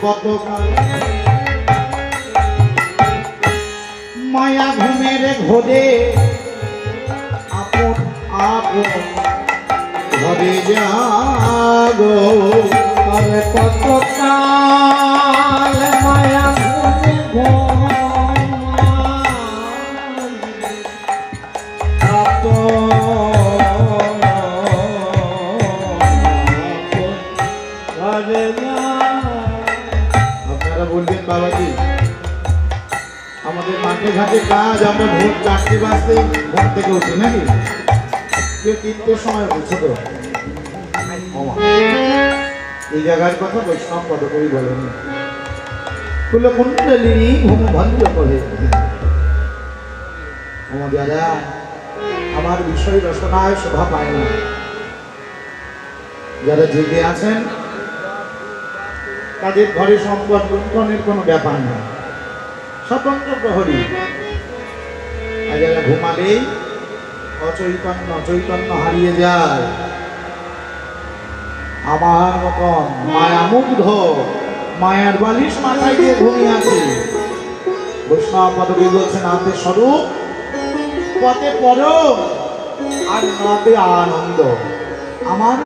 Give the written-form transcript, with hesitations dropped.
কতকাল মায়া ঘুমের ঘোরে আপন আপন ঘরে যাগো তবে কতকাল মায়া আপনারা বলবেন বাবাজি আমাদের মাঠে ঘাটে কাজ আমরা ভোর 4টে বাজতে ঘুম থেকে উঠি নাকি কেউ 3টের সময় উঠছে তো এই জায়গার কথা বৈষ্ণব পদকবি বলেন কুলকুণ্ডলিনী ঘুম ভঞ্জ করে যারা আমার বিষয় রচনায় শোভা পায় না যারা জেগে আছেন তাদের ঘরে সম্পদ লুণ্ঠনের কোনো ব্যাপার না স্বতন্ত্র প্রহরী আর যারা ঘুমালেই চৈতন্য হারিয়ে যায় আমার মতন মায়ামুগ্ধ মায়ার বালিশ মাথায় দিয়ে ঘুমিয়ে আছে বৈষ্ণব পদবী বলছেন আনতে স্বরূপ পথে পর আর নাতে আনন্দ আমার